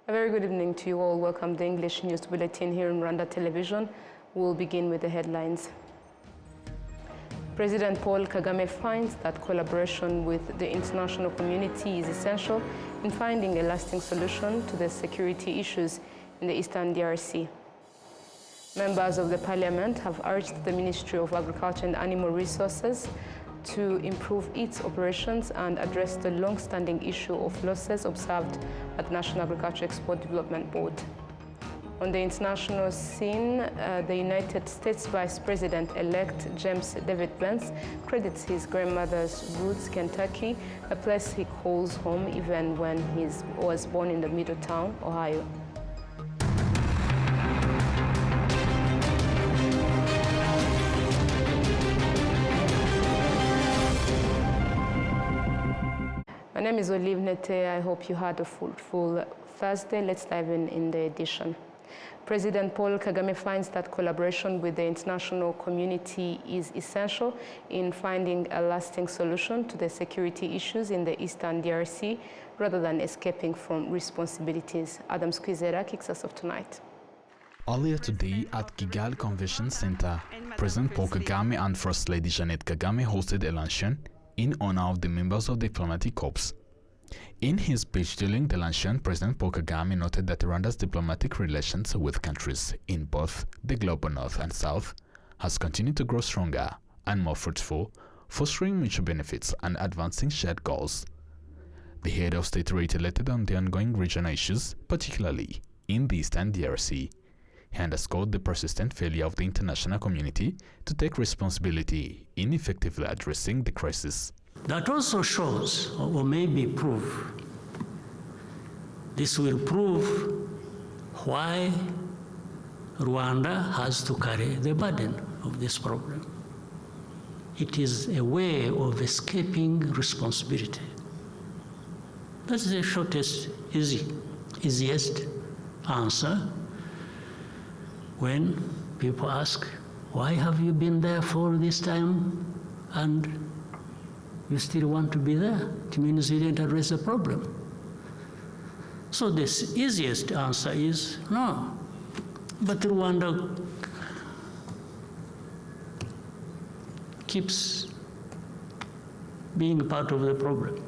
A very good evening to you all. Welcome to the English News Bulletin here in Rwanda Television. We'll begin with the headlines. President Paul Kagame finds that collaboration with the international community is essential in finding a lasting solution to the security issues in the eastern DRC. Members of the parliament have urged the Ministry of Agriculture and Animal Resources to improve its operations and address the long-standing issue of losses observed at the National Agriculture Export Development Board. On the international scene, the United States Vice President-elect James David Pence credits his grandmother's roots, Kentucky, a place he calls home even when he was born in the Middletown, Ohio. My name is Olive Nete. I hope you had a fruitful Thursday. Let's dive in the edition. President Paul Kagame finds that collaboration with the international community is essential in finding a lasting solution to the security issues in the eastern DRC rather than escaping from responsibilities. Adam Squizera kicks us off tonight. Earlier today at Kigali Convention Center, President Paul Kagame and First Lady Jeannette Kagame hosted a luncheon in honor of the members of the diplomatic corps. In his speech during the luncheon, President Paul Kagame noted that Rwanda's diplomatic relations with countries in both the global north and south has continued to grow stronger and more fruitful, fostering mutual benefits and advancing shared goals. The head of state reiterated on the ongoing regional issues, particularly in the eastern DRC. He underscored the persistent failure of the international community to take responsibility in effectively addressing the crisis. That also shows, or maybe prove, this will prove why Rwanda has to carry the burden of this problem. It is a way of escaping responsibility. That's the shortest, easiest answer. When people ask, why have you been there for this time and you still want to be there? It means you didn't address the problem. So the easiest answer is no. But Rwanda keeps being part of the problem.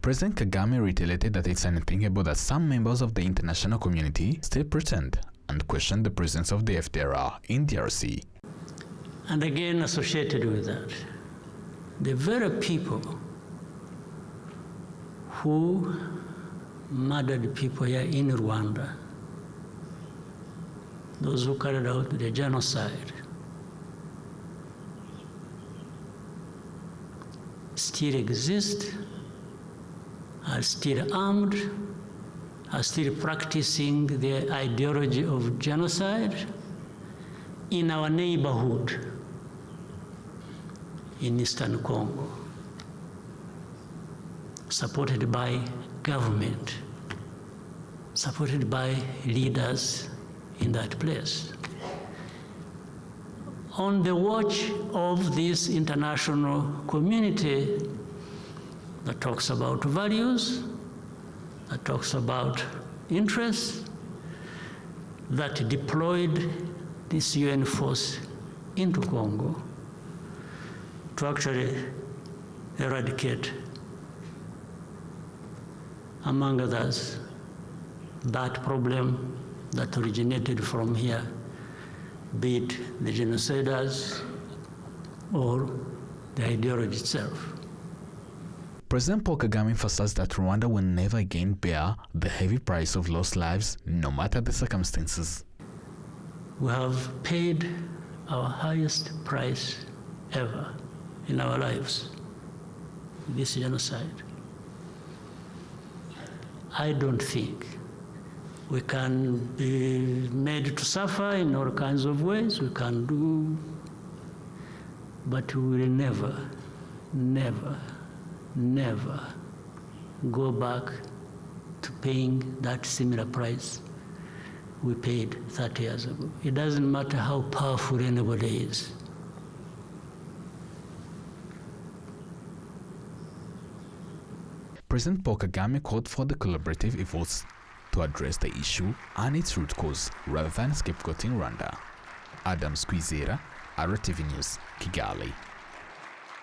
President Kagame reiterated that it's unthinkable that some members of the international community still pretend and question the presence of the FDLR in DRC. And again, associated with that, the very people who murdered people here in Rwanda, those who carried out the genocide, still exist, are still armed, are still practicing the ideology of genocide in our neighborhood in Eastern Congo, supported by government, supported by leaders in that place. On the watch of this international community that talks about values, that talks about interests, that deployed this UN force into Congo to actually eradicate, among others, that problem that originated from here, be it the genociders or the ideology itself. President Paul Kagame emphasized that Rwanda will never again bear the heavy price of lost lives, no matter the circumstances. We have paid our highest price ever in our lives, this genocide. I don't think we can be made to suffer in all kinds of ways. We can do, but we will never, never, never go back to paying that similar price we paid 30 years ago. It doesn't matter how powerful anybody is. President Paul Kagame called for the collaborative efforts to address the issue and its root cause rather than scapegoating Rwanda. Adams Kwizera, RwandaTV News, Kigali.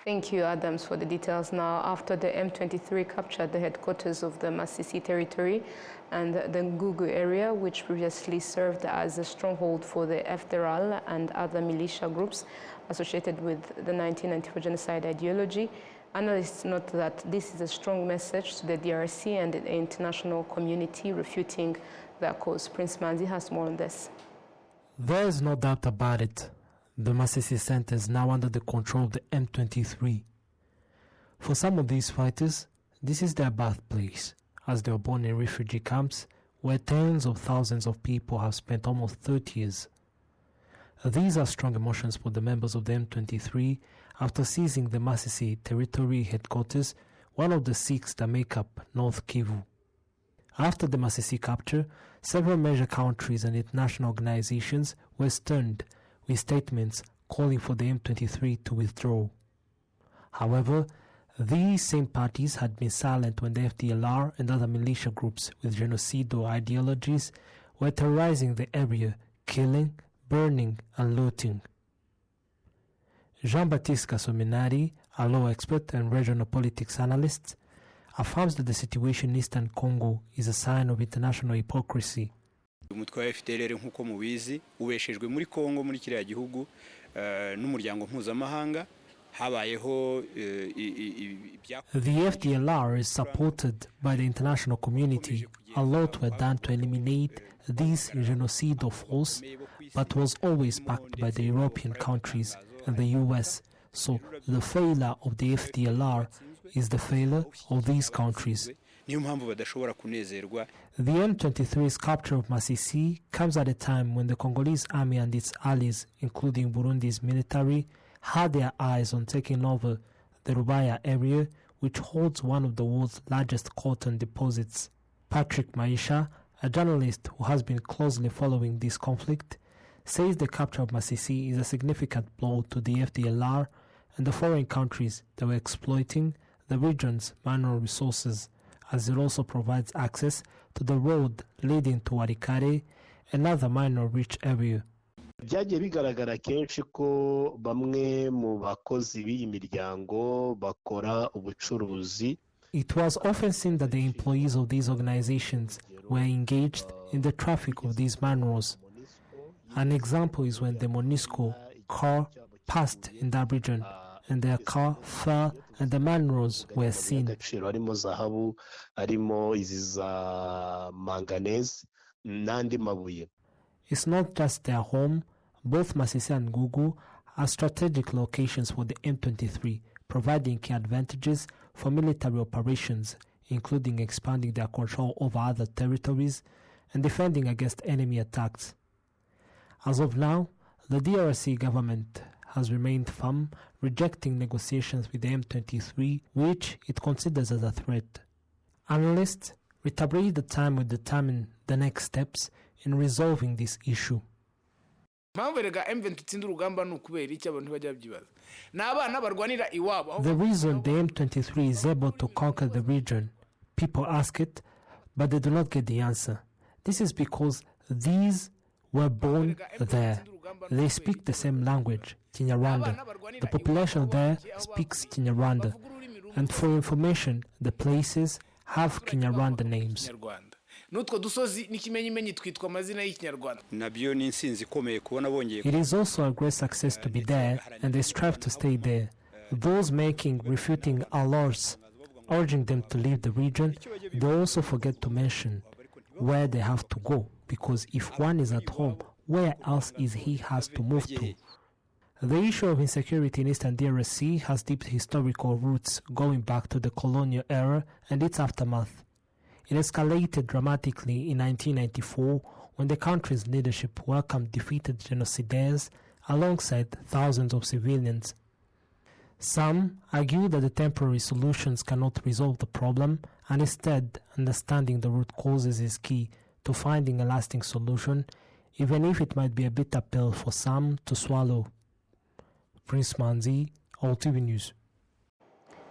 Thank you, Adams, for the details. Now, after the M23 captured the headquarters of the Masisi territory and the Ngugu area, which previously served as a stronghold for the FDLR and other militia groups associated with the 1994 genocide ideology, analysts note that this is a strong message to the DRC and the international community refuting their cause. Prince Manzi has more on this. There is no doubt about it. The Masisi center is now under the control of the M23. For some of these fighters, this is their birthplace, as they were born in refugee camps where tens of thousands of people have spent almost 30 years. These are strong emotions for the members of the M23 after seizing the Masisi territory headquarters, one of the 6 that make up North Kivu. After the Masisi capture, several major countries and international organizations were stunned with statements calling for the M23 to withdraw. However, these same parties had been silent when the FDLR and other militia groups with genocidal ideologies were terrorizing the area, killing, burning, and looting. Jean-Baptiste Kasominari, a law expert and regional politics analyst, affirms that the situation in Eastern Congo is a sign of international hypocrisy. Umutwe wa FDLR nk'uko mubizi ubeshejwe muri Kongo muri kiriya gihugu n'umuryango mpuzamahanga habayeho. The FDLR is supported by the international community. A lot were done to eliminate this genocidal force, but was always backed by the European countries and the US. So the failure of the FDLR is the failure of these countries. The M23's capture of Masisi comes at a time when the Congolese army and its allies, including Burundi's military, had their eyes on taking over the Rubaya area, which holds one of the world's largest cotton deposits. Patrick Maisha, a journalist who has been closely following this conflict, says the capture of Masisi is a significant blow to the FDLR and the foreign countries that were exploiting the region's mineral resources, as it also provides access to the road leading to Warikare, another mineral-rich area. Byagiye bigaragara kenshi ko bamwe mu bakozi b'iyi miryango bakora ubucuruzi. It was often seen that the employees of these organizations were engaged in the traffic of these minerals. An example is when the MONUSCO car passed in that region and their car fell and the minerals were seen. Harimo zahabu, harimo izi za manganese n'andi mabuye. It's not just their home. Both Masisi and Ngugu are strategic locations for the M23, providing key advantages for military operations, including expanding their control over other territories and defending against enemy attacks. As of now, the DRC government has remained firm, rejecting negotiations with the M23, which it considers as a threat. Analysts reiterate the time will determine the next steps in resolving this issue. The reason the M23 is able to conquer the region, people ask it, but they do not get the answer. This is because these were born there. They speak the same language, Kinyarwanda. The population there speaks Kinyarwanda. And for information, the places have Kinyarwanda names. It is also a great success to be there, and they strive to stay there. Those refuting our laws, urging them to leave the region, they also forget to mention where they have to go, because if one is at home, where else is he has to move to? The issue of insecurity in Eastern DRC has deep historical roots going back to the colonial era and its aftermath. It escalated dramatically in 1994 when the country's leadership welcomed defeated genocidaires alongside thousands of civilians. Some argue that the temporary solutions cannot resolve the problem, and instead understanding the root causes is key to finding a lasting solution, even if it might be a bitter pill for some to swallow. Prince Manzi, RwandaTV News.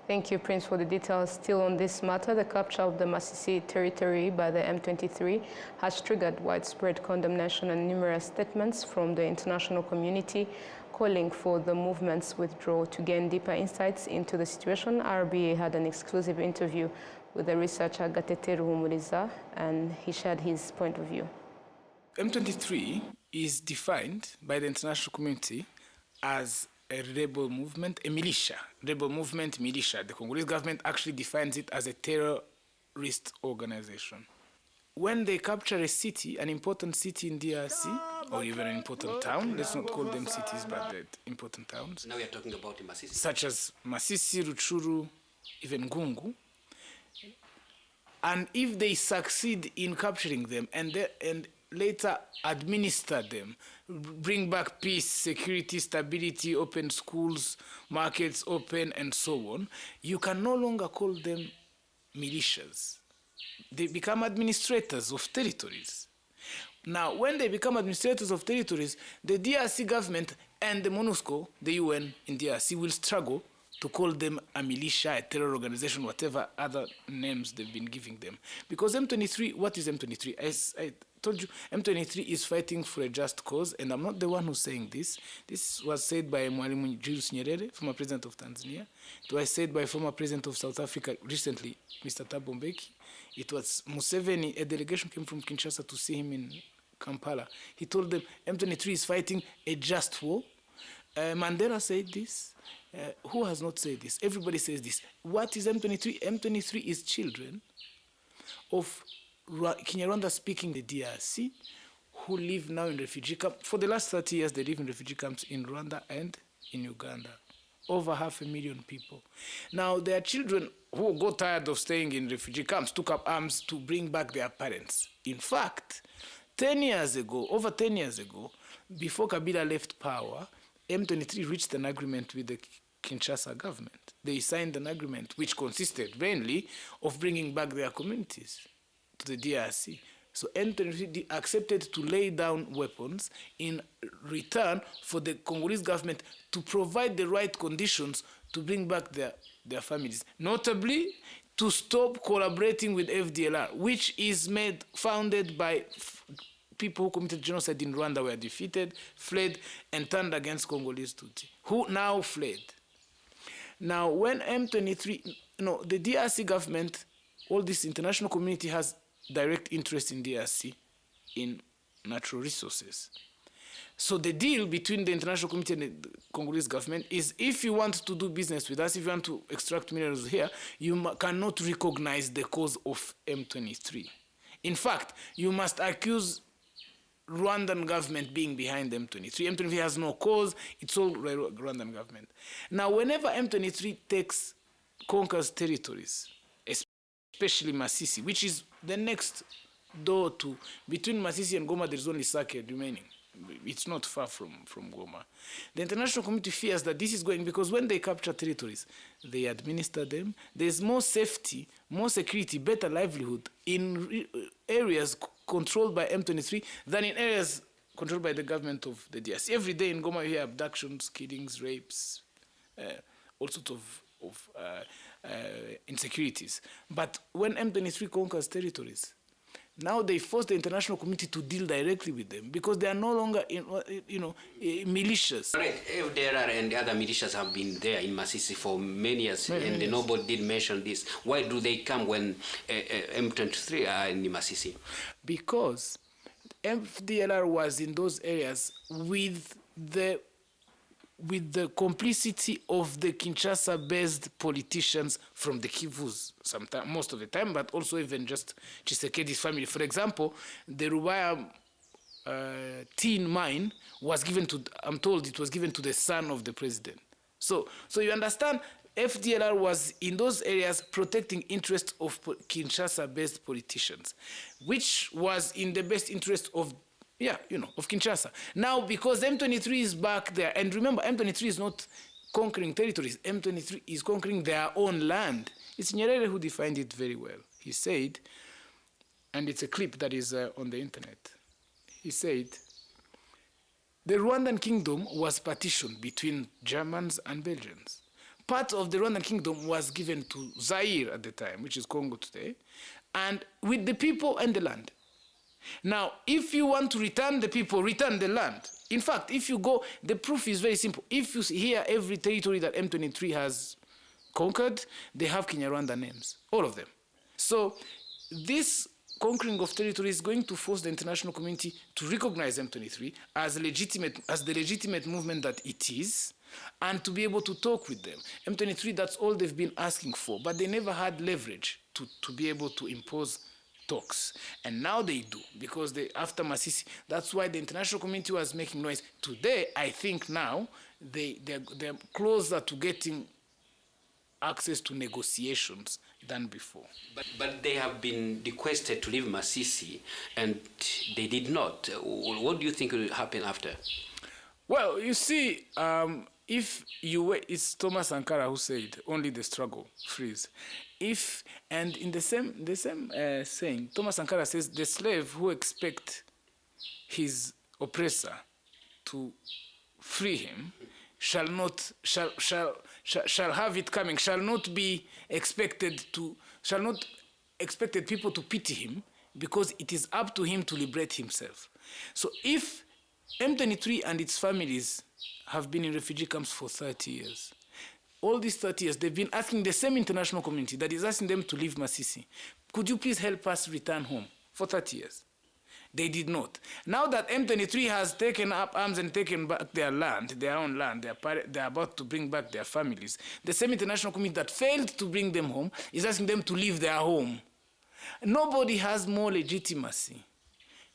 Thank you, Prince, for the details. Still on this matter, the capture of the Masisi territory by the M23 has triggered widespread condemnation and numerous statements from the international community calling for the movement's withdrawal. To gain deeper insights into the situation, RBA had an exclusive interview with the researcher Gatete Ruhumuriza, and he shared his point of view. M23 is defined by the international community as a rebel movement, a militia, rebel movement, militia. The Congolese government actually defines it as a terrorist organization. When they capture a city, an important city in DRC, or even an important town, let's not call them cities, but they're important towns. Now we are talking about Masisi. Such as Masisi, Rutshuru, even Gungu. And if they succeed in capturing them and later administer them, bring back peace, security, stability, open schools, markets open, and so on, you can no longer call them militias. They become administrators of territories. Now, when they become administrators of territories, the DRC government and the MONUSCO, the UN in DRC, will struggle to call them a militia, a terror organization, whatever other names they've been giving them. Because M23, what is M23? As I told you, M23 is fighting for a just cause, and I'm not the one who's saying this. This was said by Mwalimu Julius Nyerere, former president of Tanzania. It was said by former president of South Africa recently, Mr. Thabo Mbeki. It was Museveni, a delegation came from Kinshasa to see him in Kampala. He told them M23 is fighting a just war. Mandela said this. Who has not said this? Everybody says this. What is M23? M23 is children of Kinyarwanda speaking the DRC who live now in refugee camps. For the last 30 years, they live in refugee camps in Rwanda and in Uganda. Over 500,000 people. Now, their children who got tired of staying in refugee camps took up arms to bring back their parents. In fact, 10 years ago, over 10 years ago, before Kabila left power, M23 reached an agreement with the Kinshasa government. They signed an agreement which consisted mainly of bringing back their communities to the DRC. So M23 accepted to lay down weapons in return for the Congolese government to provide the right conditions to bring back their families. Notably, to stop collaborating with FDLR, which is founded by people who committed genocide in Rwanda, were defeated, fled, and turned against Congolese Tutsi, who now fled. Now, when M23, the DRC government, all this international community has direct interest in DRC, in natural resources. So the deal between the international community and the Congolese government is, if you want to do business with us, if you want to extract minerals here, you cannot recognize the cause of M23. In fact, you must accuse Rwandan government being behind M23. M23 has no cause, it's all Rwandan government. Now, whenever M23 conquers territories, especially Masisi, which is the next door to, between Masisi and Goma, there's only Sake remaining. It's not far from Goma. The international community fears that this is going, because when they capture territories, they administer them. There's more safety, more security, better livelihood in areas controlled by M23 than in areas controlled by the government of the DRC. Every day in Goma you hear abductions, killings, rapes, all sorts of insecurities. But when M23 conquers territories, now they force the international community to deal directly with them because they are no longer, militias. Right. FDLR and the other militias have been there in Masisi for many years, and nobody did mention this. Why do they come when M23 are in Masisi? Because FDLR was in those areas with the complicity of the Kinshasa-based politicians from the Kivus, sometimes, most of the time, but also even just Tshisekedi's family. For example, the Rubaya tin mine was given to, I'm told it was given to the son of the president. So you understand, FDLR was in those areas protecting interests of Kinshasa-based politicians, which was in the best interest of Kinshasa. Now, because M23 is back there, and remember, M23 is not conquering territories. M23 is conquering their own land. It's Nyerere who defined it very well. He said, and it's a clip that is on the internet. He said, the Rwandan kingdom was partitioned between Germans and Belgians. part of the Rwandan kingdom was given to Zaire at the time, which is Congo today, and with the people and the land. Now, if you want to return the people, return the land. In fact, if you go, the proof is very simple. If you hear every territory that M23 has conquered, they have Kinyarwanda names, all of them. So this conquering of territory is going to force the international community to recognize M23 as the legitimate movement that it is, and to be able to talk with them. M23, that's all they've been asking for, but they never had leverage to be able to impose talks. And now they do, because after Masisi, that's why the international community was making noise. Today, I think now, they're closer to getting access to negotiations than before. But they have been requested to leave Masisi, and they did not. What do you think will happen after? Well, you see, it's Thomas Sankara who said, only the struggle frees. And in the same saying, Thomas Sankara says, the slave who expects his oppressor to free him shall have it coming, shall not expect people to pity him, because it is up to him to liberate himself. So if M23 and its families have been in refugee camps for 30 years, all these 30 years, they've been asking the same international community that is asking them to leave Masisi, could you please help us return home, for 30 years? They did not. Now that M23 has taken up arms and taken back their land, their own land, they're about to bring back their families, the same international community that failed to bring them home is asking them to leave their home. Nobody has more legitimacy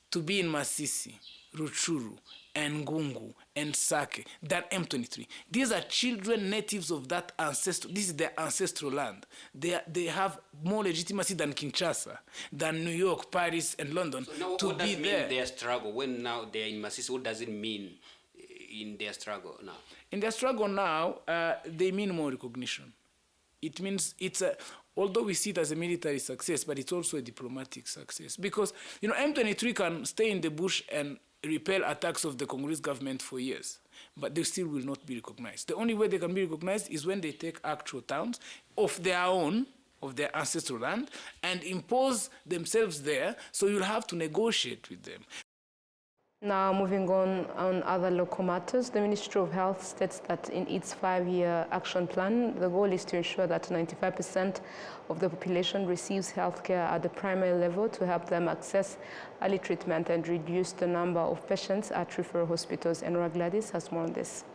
to be in Masisi, Ruchuru, and Ngungu, and Sake than M23. These are children natives of that ancestral, this is their ancestral land. They have more legitimacy than Kinshasa, than New York, Paris, and London to be there. What does it mean their struggle? When now they're in Masisi, what does it mean in their struggle now? In their struggle now, they mean more recognition. It means although we see it as a military success, but it's also a diplomatic success. Because, M23 can stay in the bush and repel attacks of the Congolese government for years, but they still will not be recognized. The only way they can be recognized is when they take actual towns of their own, of their ancestral land, and impose themselves there, so you'll have to negotiate with them. Now, moving on other local matters, the Ministry of Health states that in its 5-year action plan, the goal is to ensure that 95% of the population receives health care at the primary level to help them access early treatment and reduce the number of patients at referral hospitals. And Gladys has more on this.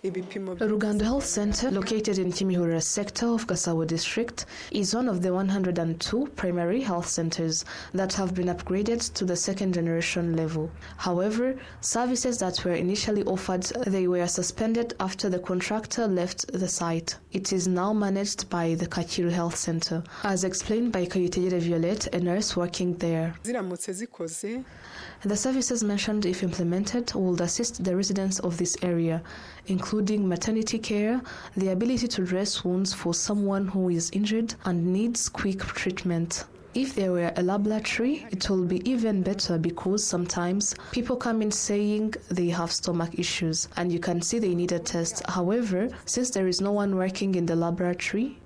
Rugando Health Center, located in Kimihurura sector of Gasabo district, is one of the 102 primary health centers that have been upgraded to the second generation level. However, services that were initially offered, they were suspended after the contractor left the site. It is now managed by the Kakiru Health Center, as explained by Kayutegere Violette, a nurse working there. The services mentioned, if implemented, will assist the residents of this area, including maternity care, the ability to dress wounds for someone who is injured and needs quick treatment. If there were a laboratory, it will be even better, because sometimes people come in saying they have stomach issues and you can see they need a test. However, since there is no one working in the laboratory,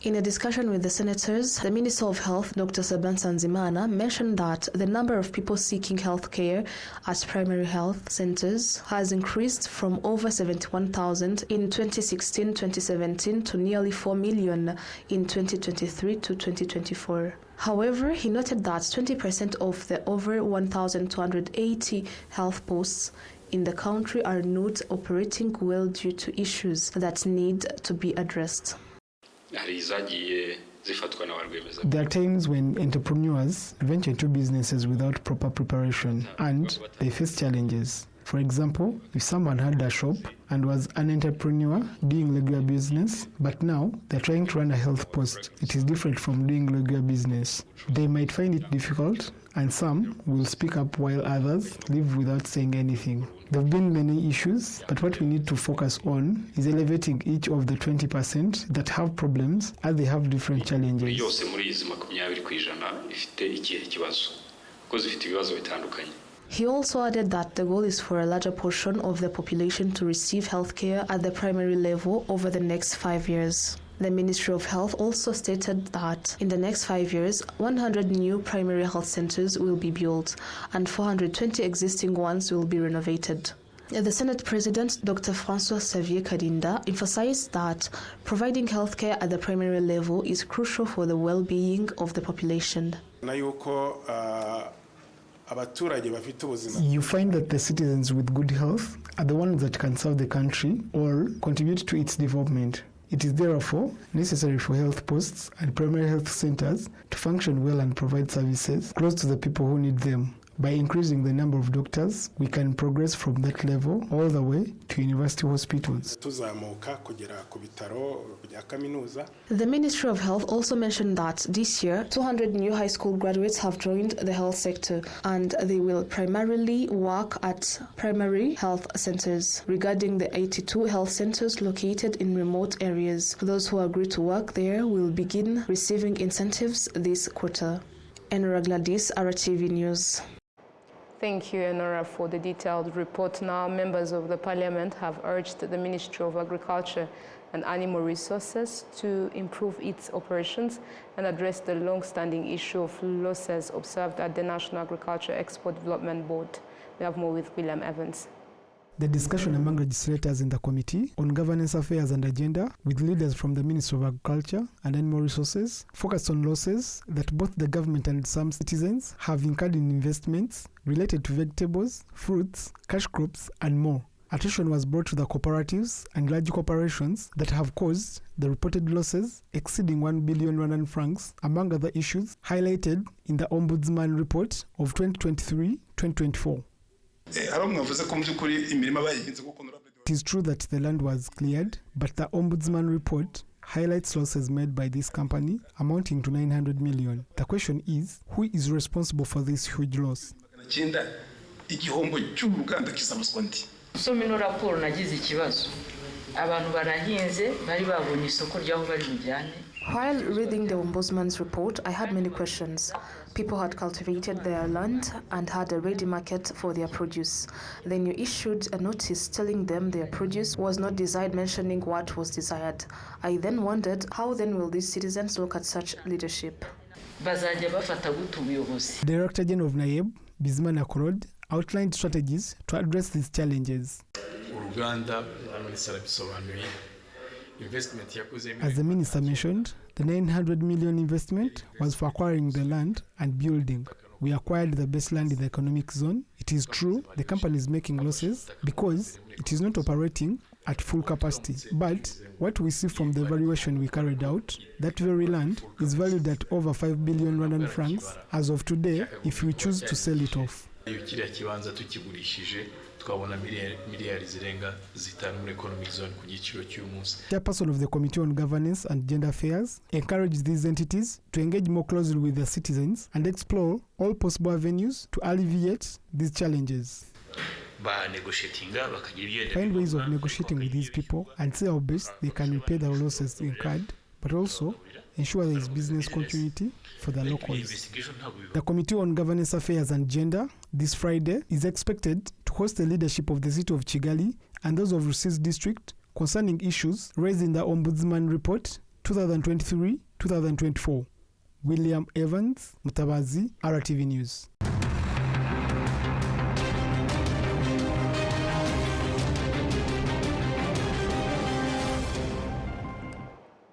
in a discussion with the senators, the Minister of Health, Dr. Saban Sanzimana, mentioned that the number of people seeking health care at primary health centers has increased from over 71,000 in 2016-2017 to nearly 4 million in 2023 to 2024. However, he noted that 20% of the over 1,280 health posts in the country are not operating well due to issues that need to be addressed. There are times when entrepreneurs venture into businesses without proper preparation and they face challenges. For example, if someone had a shop and was an entrepreneur doing regular business, but now they're trying to run a health post, it is different from doing regular business. They might find it difficult, and some will speak up while others leave without saying anything. There have been many issues, but what we need to focus on is elevating each of the 20% that have problems, as they have different challenges. He also added that the goal is for a larger portion of the population to receive healthcare at the primary level over the next 5 years. The Ministry of Health also stated that in the next 5 years, 100 new primary health centers will be built and 420 existing ones will be renovated. The Senate President, Dr. François-Xavier Kadinda, emphasized that providing healthcare at the primary level is crucial for the well-being of the population. You find that the citizens with good health are the ones that can serve the country or contribute to its development. It is therefore necessary for health posts and primary health centers to function well and provide services close to the people who need them. By increasing the number of doctors, we can progress from that level all the way to university hospitals. The Ministry of Health also mentioned that this year, 200 new high school graduates have joined the health sector, and they will primarily work at primary health centers. Regarding the 82 health centers located in remote areas, those who agree to work there will begin receiving incentives this quarter. Enora Gladys, RwandaTV News. Thank you, Enora, for the detailed report. Now, members of the Parliament have urged the Ministry of Agriculture and Animal Resources to improve its operations and address the long-standing issue of losses observed at the National Agriculture Export Development Board. We have more with William Evans. The discussion among legislators in the Committee on Governance Affairs and Agenda with leaders from the Ministry of Agriculture and Animal Resources focused on losses that both the government and some citizens have incurred in investments related to vegetables, fruits, cash crops, and more. Attention was brought to the cooperatives and large corporations that have caused the reported losses exceeding 1 billion Rwandan francs, among other issues highlighted in the Ombudsman report of 2023-2024. It is true that the land was cleared, but the Ombudsman report highlights losses made by this company amounting to 900 million. The question is, who is responsible for this huge loss? While reading the Ombudsman's report, I had many questions. People had cultivated their land and had a ready market for their produce. Then you issued a notice telling them their produce was not desired, mentioning what was desired. I then wondered, how then will these citizens look at such leadership? Director General of NAEB, Bizimana Korod, outlined strategies to address these challenges. As the minister mentioned, the 900 million investment was for acquiring the land and building. We acquired the best land in the economic zone. It is true the company is making losses because it is not operating at full capacity. But what we see from the valuation we carried out, that very land is valued at over 5 billion Rwandan francs as of today if we choose to sell it off. Chairperson of the Committee on Governance and Gender Affairs encouraged these entities to engage more closely with their citizens and explore all possible avenues to alleviate these challenges. Find ways of negotiating with these people and see how best they can repay the losses incurred, but also ensure there is business continuity for the locals. The Committee on Governance Affairs and Gender this Friday is expected to host the leadership of the city of Kigali and those of Rusizi district concerning issues raised in the Ombudsman report 2023-2024. William Evans, Mutabazi, RwandaTV News.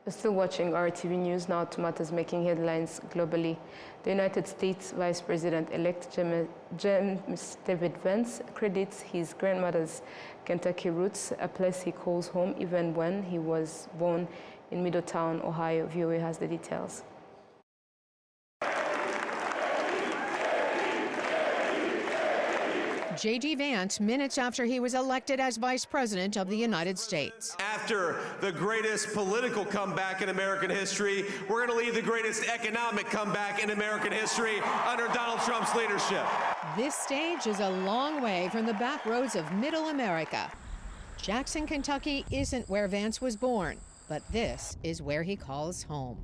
Still watching RwandaTV News, now to matters making headlines globally. The United States Vice President-elect James David Vance credits his grandmother's Kentucky roots, a place he calls home even when he was born in Middletown, Ohio. VOA has the details. J.D. Vance, minutes after he was elected as Vice President of the United States. After the greatest political comeback in American history, we're going to lead the greatest economic comeback in American history under Donald Trump's leadership. This stage is a long way from the back roads of Middle America. Jackson, Kentucky isn't where Vance was born, but this is where he calls home.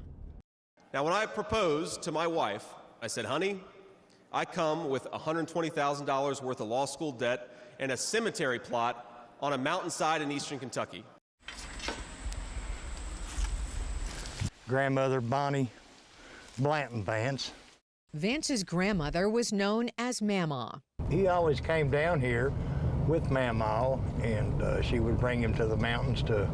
Now, when I proposed to my wife, I said, honey, I come with $120,000 worth of law school debt and a cemetery plot on a mountainside in eastern Kentucky. Grandmother Bonnie Blanton Vance. Vance's grandmother was known as Mamaw. He always came down here with Mamaw, and she would bring him to the mountains to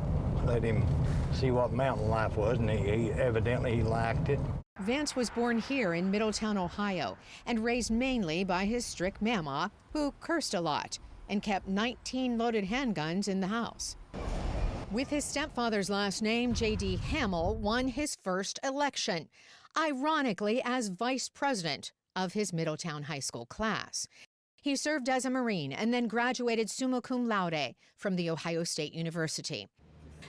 let him see what mountain life was, and he evidently liked it. Vance was born here in Middletown, Ohio, and raised mainly by his strict Mamaw, who cursed a lot and kept 19 loaded handguns in the house. With his stepfather's last name, J.D. Hamill won his first election, ironically as vice president of his Middletown High School class. He served as a Marine and then graduated summa cum laude from The Ohio State University.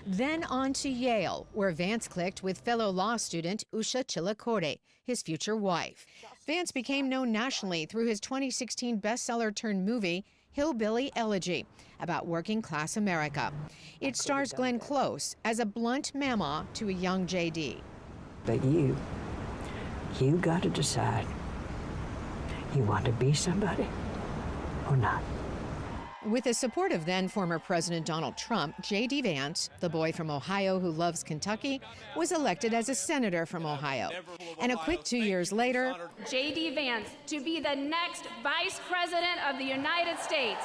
Then on to Yale, where Vance clicked with fellow law student Usha Chilakore, his future wife. Vance became known nationally through his 2016 bestseller-turned-movie, Hillbilly Elegy, about working-class America. It stars Glenn Close as a blunt mamaw to a young J.D. But you got to decide. You want to be somebody or not? With the support of then-former President Donald Trump, J.D. Vance, the boy from Ohio who loves Kentucky, was elected as a senator from Ohio. And a quick 2 years later, J.D. Vance to be the next Vice President of the United States.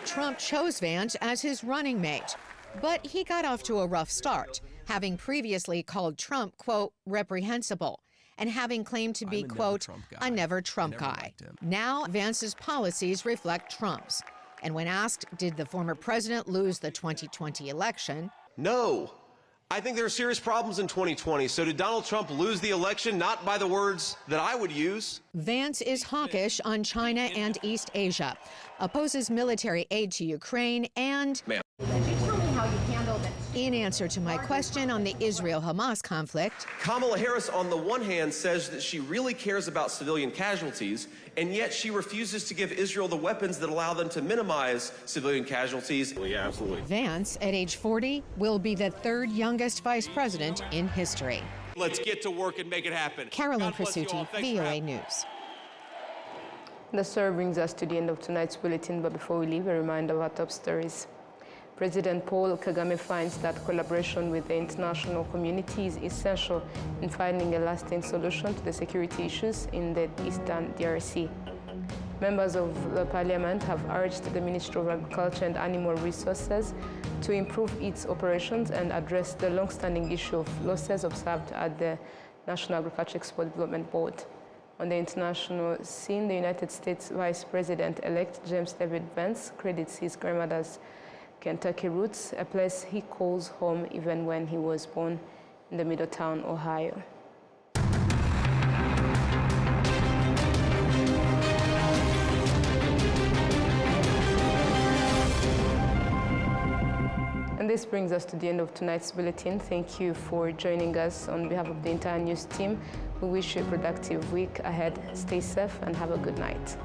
Trump chose Vance as his running mate. But he got off to a rough start, having previously called Trump, quote, reprehensible, and having claimed to be, quote, a never Trump guy. Now Vance's policies reflect Trump's. And when asked, did the former president lose the 2020 election? No. I think there are serious problems in 2020. So did Donald Trump lose the election? Not by the words that I would use. Vance is hawkish on China and East Asia, opposes military aid to Ukraine, and in answer to my question on the Israel-Hamas conflict, Kamala Harris, on the one hand, says that she really cares about civilian casualties, and yet she refuses to give Israel the weapons that allow them to minimize civilian casualties. Yeah, absolutely. Vance, at age 40, will be the third youngest vice president in history. Let's get to work and make it happen. Carolyn Prasuti, VOA News. The story brings us to the end of tonight's bulletin, but before we leave, a reminder of our top stories. President Paul Kagame finds that collaboration with the international community is essential in finding a lasting solution to the security issues in the eastern DRC. Members of the parliament have urged the Ministry of Agriculture and Animal Resources to improve its operations and address the long-standing issue of losses observed at the National Agriculture Export Development Board. On the international scene, the United States Vice President-elect James David Vance credits his grandmother's Kentucky roots, a place he calls home even when he was born in the Middletown, Ohio. And this brings us to the end of tonight's bulletin. Thank you for joining us. On behalf of the entire news team, we wish you a productive week ahead. Stay safe and have a good night.